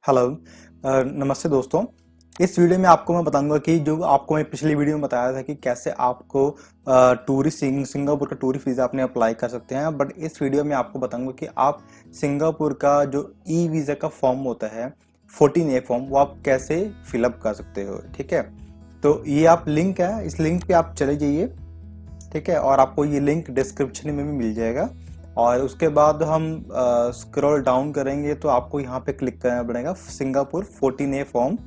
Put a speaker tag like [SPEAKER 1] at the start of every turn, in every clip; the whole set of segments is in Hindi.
[SPEAKER 1] हेलो। नमस्ते दोस्तों। इस वीडियो में आपको मैं बताऊंगा कि जो आपको मैं पिछली वीडियो में बताया था कि कैसे आपको टूरिस्ट सिंगापुर का टूरिस्ट वीज़ा आपने अप्लाई कर सकते हैं, बट इस वीडियो में आपको बताऊंगा कि आप सिंगापुर का जो ई वीज़ा का फॉर्म होता है 14A फॉर्म, वो आप कैसे फिलअप कर सकते हो। ठीक है, तो ये आप लिंक है, इस लिंक पे आप चले जाइए। ठीक है, और आपको ये लिंक डिस्क्रिप्शन में भी मिल जाएगा। और उसके बाद हम स्क्रॉल डाउन करेंगे तो आपको यहाँ पे क्लिक करना पड़ेगा सिंगापुर 14A फॉर्म।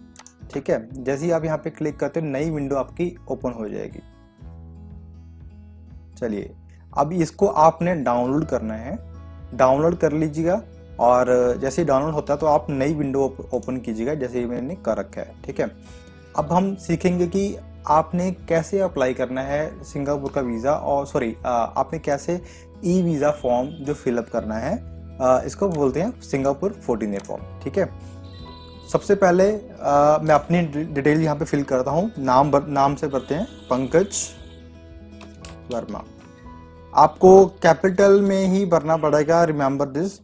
[SPEAKER 1] ठीक है, जैसे ही आप यहाँ पे क्लिक करते हो नई विंडो आपकी ओपन हो जाएगी। चलिए, अब इसको आपने डाउनलोड करना है, डाउनलोड कर लीजिएगा। और जैसे ही डाउनलोड होता है तो आप नई विंडो ओपन कीजिएगा, जैसे मैंने कर रखा है। ठीक है, अब हम सीखेंगे कि आपने कैसे अप्लाई करना है सिंगापुर का वीज़ा, और सॉरी आपने कैसे ई वीज़ा फॉर्म जो फिलअप करना है, इसको बोलते हैं सिंगापुर 14A फॉर्म। ठीक है, सबसे पहले मैं अपनी डिटेल यहाँ पे फिल करता हूँ। नाम से भरते हैं पंकज वर्मा। आपको कैपिटल में ही भरना पड़ेगा, रिमेंबर दिस।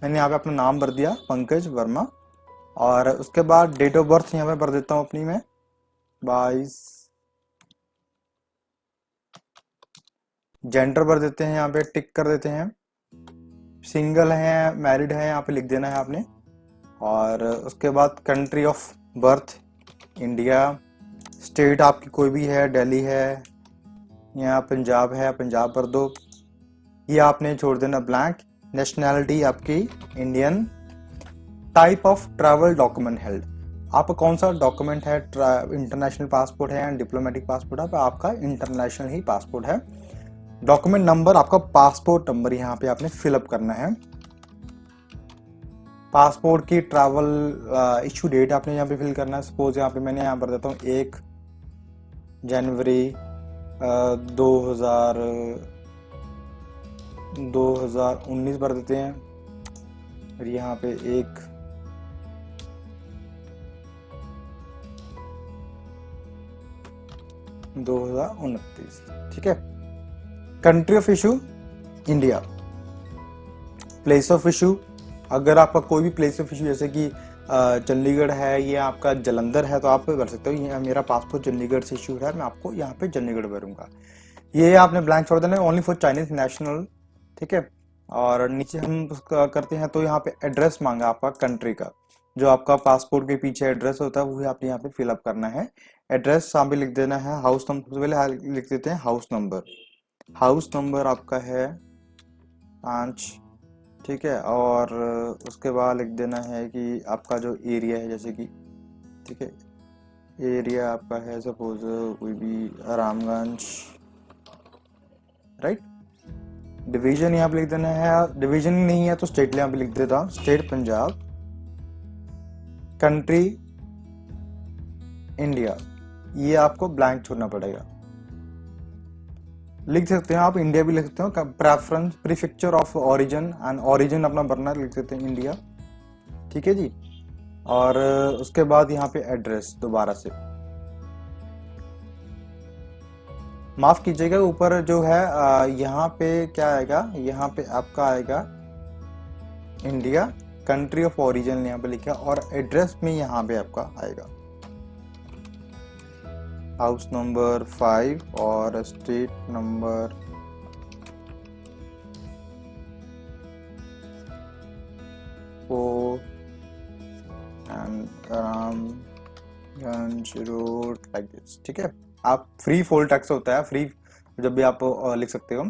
[SPEAKER 1] मैंने यहाँ पे अपना नाम भर दिया, पंकज वर्मा। और उसके बाद डेट ऑफ बर्थ यहाँ पे भर देता हूँ अपनी मैं, 22। जेंडर भर देते हैं, यहाँ पे टिक कर देते हैं। सिंगल है, मैरिड है, यहाँ पे लिख देना है आपने। और उसके बाद country of birth India. State आपकी कोई भी है, दिल्ली है, यहाँ पंजाब है, पंजाब भर दो। ये आपने छोड़ देना ब्लैंक। नेशनैलिटी आपकी Indian. Type of travel document held, आपका कौन सा डॉक्यूमेंट है, इंटरनेशनल पासपोर्ट है या डिप्लोमेटिक पासपोर्ट है, तो आपका इंटरनेशनल ही पासपोर्ट है। डॉक्यूमेंट नंबर आपका पासपोर्ट नंबर यहाँ पे आपने फिलअप करना है। पासपोर्ट की ट्रैवल इशू डेट आपने यहाँ पे फिल करना है। सपोज यहाँ पे मैंने यहाँ पर देता हूँ 1 जनवरी 2019 भर देते हैं। और यहाँ पे 1 2029। ठीक है, country of issue India. Place of issue, अगर आपका कोई भी प्लेस ऑफ इशू जैसे कि चंडीगढ़ है या आपका जलंधर है तो आप भर सकते हो। ये मेरा पासपोर्ट चंडीगढ़ से इशू है, मैं आपको यहाँ पे चंडीगढ़ भरूंगा। ये आपने ब्लैंक छोड़ देना है, ओनली फॉर चाइनीज नेशनल। ठीक है, और नीचे हम उसका करते हैं तो यहाँ पे एड्रेस मांगा आपका कंट्री का, जो आपका पासपोर्ट के पीछे एड्रेस होता है वही आपने यहाँ पे फिलअप करना है। एड्रेस यहाँ पे लिख देना है। हाउस नंबर, सबसे पहले लिख देते हैं हाउस नंबर। हाउस नंबर आपका है 5। ठीक है, और उसके बाद लिख देना है कि आपका जो एरिया है, जैसे कि ठीक है एरिया आपका है सपोज कोई भी रामगंज, राइट। डिवीजन यहाँ पे लिख देना है, डिवीजन नहीं है तो स्टेट यहाँ पे लिख देता हूँ, स्टेट पंजाब। कंट्री इंडिया, ये आपको ब्लैंक छोड़ना पड़ेगा। लिख सकते हैं आप इंडिया भी लिख सकते हो। Preference prefecture of origin and origin अपना भरना, लिख सकते हैं इंडिया। ठीक है जी, और उसके बाद यहाँ पे एड्रेस दोबारा से, माफ कीजिएगा ऊपर जो है यहाँ पे क्या आएगा, यहाँ पे आपका आएगा इंडिया। कंट्री ऑफ ओरिजिन यहाँ पे लिखा, और एड्रेस में यहाँ पे आपका आएगा हाउस नंबर 5 और street number 4 and Ramganj road, like this. ठीक है, आप फ्री फुल टैक्स होता है, फ्री जब भी आप लिख सकते हो।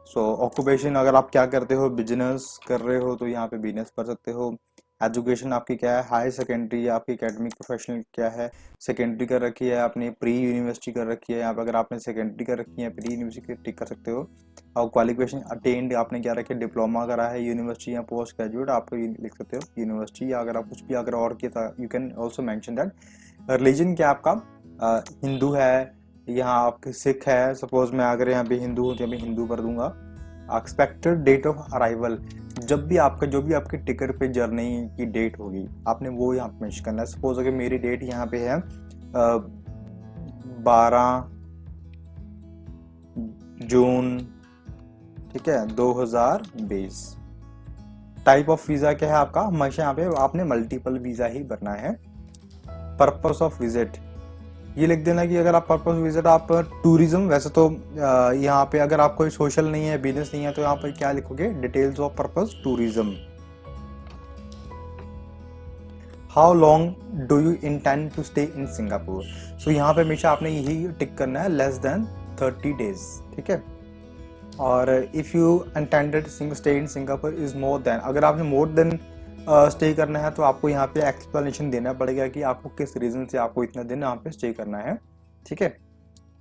[SPEAKER 1] सो ऑक्यूपेशन, अगर आप क्या करते हो, बिजनेस कर रहे हो तो यहाँ पे बिजनेस कर सकते हो। एजुकेशन आपकी क्या है, हाई सेकेंडरी, आपकी एकेडमिक प्रोफेशनल क्या है, सेकेंडरी कर रखी है आपने, प्री यूनिवर्सिटी कर रखी है। यहाँ पे अगर आपने सेकेंडरी कर रखी है, प्री यूनिवर्सिटी कर सकते हो। और क्वालिफिकेशन अटेंड आपने क्या रखी है, डिप्लोमा करा है यूनिवर्सिटी या पोस्ट ग्रेजुएट, आप लिख सकते हो यूनिवर्सिटी। या अगर आप कुछ भी अगर और किया, you can also mention that. Religion क्या आपका, हिंदू है, यहाँ आपके सिख है। सपोज मैं अगर यहाँ पे हिंदू हूँ तो मैं हिंदू कर दूंगा। एक्सपेक्टेड डेट ऑफ अराइवल, जब भी आपका जो भी आपके टिकट पे जर्नी की डेट होगी आपने वो यहाँ पे मेंशन करना है। सपोज अगर मेरी डेट यहाँ पे है 12 जून, ठीक है, 2020। टाइप ऑफ वीज़ा क्या है आपका, हमेशा यहाँ पे आपने मल्टीपल वीज़ा ही भरना है। पर्पस ऑफ विजिट ये लिख देना कि अगर आप पर्पस विजिट आप टूरिज्म, वैसे तो यहाँ पे अगर आप कोई सोशल नहीं है, बिजनेस नहीं है, तो यहाँ पे क्या लिखोगे, details of purpose tourism. How long do you intend to stay in Singapore, so यहाँ पे हमेशा आपने यही टिक करना है, लेस देन 30 डेज, ठीक है। और if you intended stay in Singapore is more than, अगर आपने मोर देन स्टे करना है तो आपको यहाँ पे एक्सप्लेनेशन देना पड़ेगा कि आपको किस रीजन से आपको इतना दिन यहाँ पे स्टे करना है, ठीक है।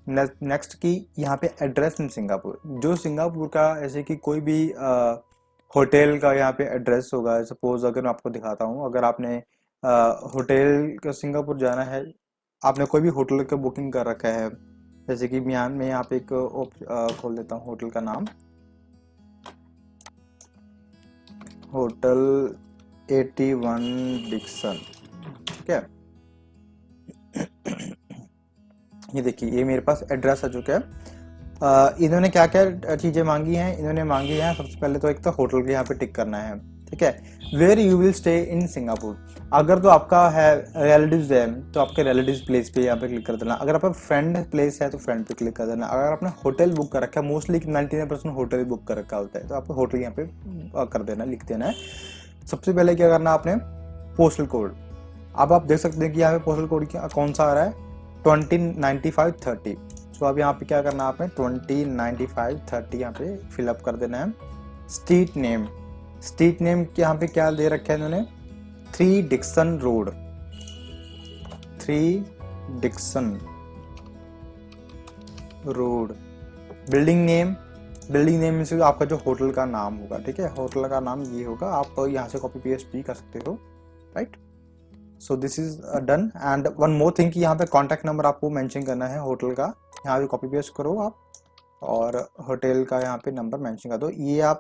[SPEAKER 1] नेक्स्ट की यहाँ पे एड्रेस इन सिंगापुर, जो सिंगापुर का ऐसे कि कोई भी होटल का यहाँ पे एड्रेस होगा। सपोज अगर मैं आपको दिखाता हूँ, अगर आपने होटल का सिंगापुर जाना है, आपने कोई भी होटल का बुकिंग कर रखा है, जैसे कि मैं यहाँ पे एक खोल देता हूँ होटल का नाम, होटल 81 डिक्सन, ठीक है। ये देखिए ये मेरे पास एड्रेस आ चुका है। इन्होंने क्या क्या चीज़ें मांगी हैं, इन्होंने मांगी हैं सबसे पहले तो एक तो होटल के यहाँ पे टिक करना है, ठीक है। Where you will stay in Singapore, अगर तो आपका है रिलेटिव्स है तो आपके रिलेटिव्स प्लेस पे यहाँ पे क्लिक कर देना। अगर आपका फ्रेंड प्लेस है तो फ्रेंड पे क्लिक कर देना। अगर आपने होटल बुक कर रखा है, मोस्टली 99% होटल बुक कर रखा होता है, तो आपको होटल यहाँ पे कर देना, लिख देना है। सबसे पहले क्या करना आपने, पोस्टल कोड। अब आप देख सकते हैं कि यहाँ पे पोस्टल कोड कौन सा आ रहा है, 209530। सो अब यहाँ पे क्या करना है आपने 209530 यहाँ पे फिलअप कर देना है। स्ट्रीट नेम, स्ट्रीट नेम यहाँ पे क्या दे रखा है इन्होंने, 3 Dixon road, 3 Dixon road. Building name, building name में से आपका जो होटल का नाम होगा, ठीक है, होटल का नाम ये होगा। आप यहाँ से कॉपी पेस्ट भी कर सकते हो, right. So this is done. And one more thing कि यहाँ पे कॉन्टैक्ट नंबर आपको मेंशन करना है होटल का, यहाँ पे कॉपी पेस्ट करो आप, और होटल का यहाँ पे नंबर मेंशन कर दो। ये आप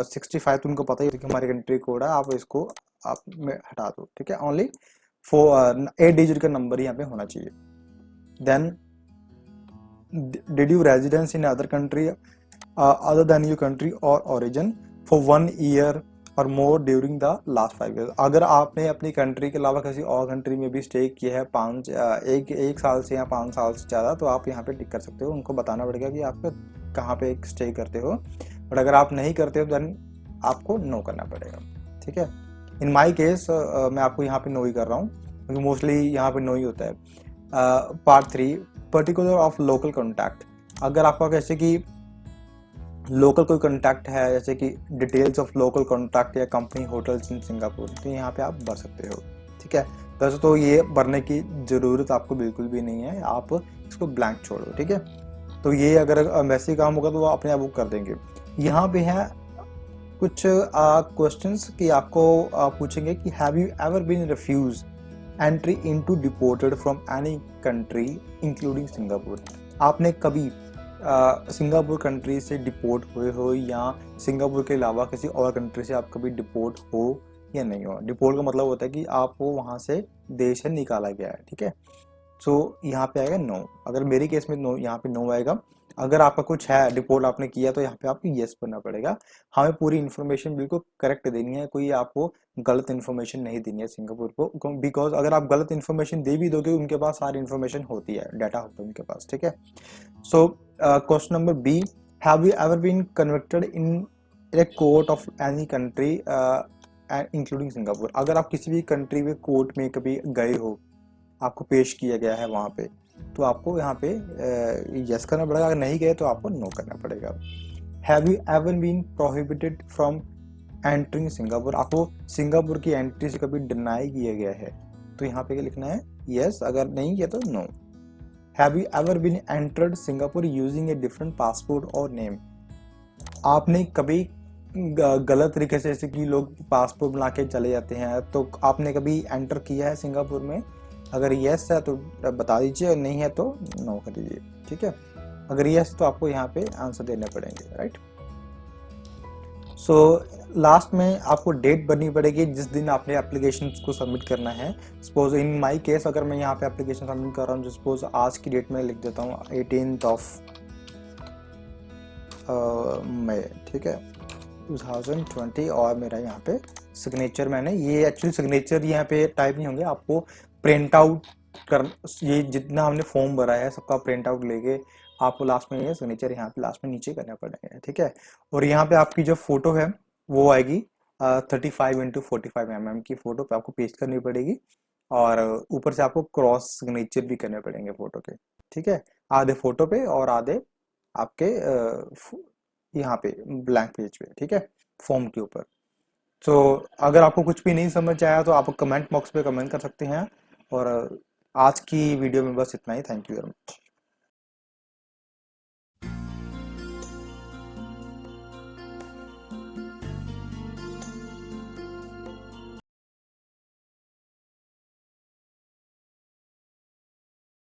[SPEAKER 1] 65 तो उनको पता ही है कि हमारी कंट्री कोड है, आप इसको आप में हटा दो, ठीक है। ओनली 8 डिजिट का नंबर यहाँ पे होना चाहिए। Then did you residence in other country other than your country और ओरिजिन फॉर 1 ईयर और more during the last 5 year, अगर आपने अपनी कंट्री के अलावा किसी और कंट्री में भी स्टे किया है एक साल से या 5 साल से ज़्यादा, तो आप यहाँ पे टिक कर सकते हो। उनको बताना पड़ेगा कि आप कहाँ पे स्टे करते हो, बट अगर आप नहीं करते हो देन आपको नो करना पड़ेगा, ठीक है। इन माई केस मैं आपको यहाँ पे नो ही कर रहा हूँ, क्योंकि मोस्टली यहाँ पे नो ही होता है। Part 3, particular of local contact, अगर आपका कैसे कि लोकल कोई कॉन्टैक्ट है, जैसे कि डिटेल्स ऑफ लोकल कॉन्टैक्ट या कंपनी होटल्स इन सिंगापुर, तो यहाँ पे आप भर सकते हो, ठीक है। वैसे तो ये भरने की ज़रूरत आपको बिल्कुल भी नहीं है, आप इसको ब्लैंक छोड़ो, ठीक है। तो ये अगर वैसे ही काम होगा तो वो अपने आप बुक कर देंगे। यहाँ पे है कुछ क्वेश्चंस कि आपको पूछेंगे कि have you ever been refuse entry into deported from any country including Singapore, आपने कभी सिंगापुर कंट्री से डिपोर्ट हुए हो या सिंगापुर के अलावा किसी और कंट्री से आप कभी डिपोर्ट हो या नहीं हो। डिपोर्ट का मतलब होता है कि आपको वहाँ से देश से निकाला गया है, ठीक है। सो यहाँ पे आएगा नो, अगर मेरे केस में नो, यहाँ पे नो आएगा। अगर आपका कुछ है डिपोर्ट आपने किया तो यहाँ पे आपको येस करना पड़ेगा। हमें पूरी इन्फॉर्मेशन बिल्कुल करेक्ट देनी है, कोई आपको गलत इन्फॉर्मेशन नहीं देनी है सिंगापुर को, बिकॉज अगर आप गलत इन्फॉर्मेशन दे भी दोगे, उनके पास सारी इन्फॉर्मेशन होती है, डाटा होता है उनके पास, ठीक है। So question number B, have you ever been convicted in a court of any country including Singapore, अगर आप किसी भी कंट्री में कोर्ट में कभी गए हो, आपको पेश किया गया है वहाँ पे, तो आपको यहाँ पे यस करना पड़ेगा। अगर नहीं गए तो आपको नो करना पड़ेगा। Have you ever been prohibited from entering Singapore, आपको सिंगापुर की एंट्री से कभी डिनाई किया गया है, तो यहाँ पे क्या लिखना है, यस, अगर नहीं किया तो no. Have you ever been entered Singapore using a different passport और नेम, आपने कभी गलत तरीके से, जैसे कि लोग पासपोर्ट बना के चले जाते हैं, तो आपने कभी एंटर किया है सिंगापुर में, अगर यस है तो बता दीजिए, और नहीं है तो नो कर दीजिए, ठीक है। अगर यस तो आपको यहाँ पे आंसर देने पड़ेंगे, राइट। सो लास्ट में आपको डेट भरनी पड़ेगी जिस दिन आपने एप्लीकेशन को सबमिट करना है। सपोज इन माय केस अगर मैं यहाँ पे एप्लीकेशन सबमिट कर रहा हूँ, सपोज आज की डेट में लिख देता हूँ 18 मई, ठीक है। 2020 और मेरा यहाँ पे सिग्नेचर मैंने ये एक्चुअली सिग्नेचर यहाँ पे टाइप नहीं होंगे, आपको प्रिंट आउट कर, ये जितना हमने फॉर्म भरा है सबका प्रिंट आउट लेके आपको लास्ट में ये सिग्नेचर यहाँ पे लास्ट में नीचे करना पड़ेगा, ठीक है। और यहाँ पे आपकी जो फोटो है वो आएगी 35x45 mm की फोटो पे आपको पेस्ट करनी पड़ेगी, और ऊपर से आपको क्रॉस सिग्नेचर भी करने पड़ेंगे फोटो के, ठीक है। आधे फोटो पे और आधे आपके यहाँ पे ब्लैंक पेज पे, ठीक है, फॉर्म के ऊपर। तो अगर आपको कुछ भी नहीं समझ आया तो आप कमेंट बॉक्स पे कमेंट कर सकते हैं। और आज की वीडियो में बस इतना ही। Thank you very much.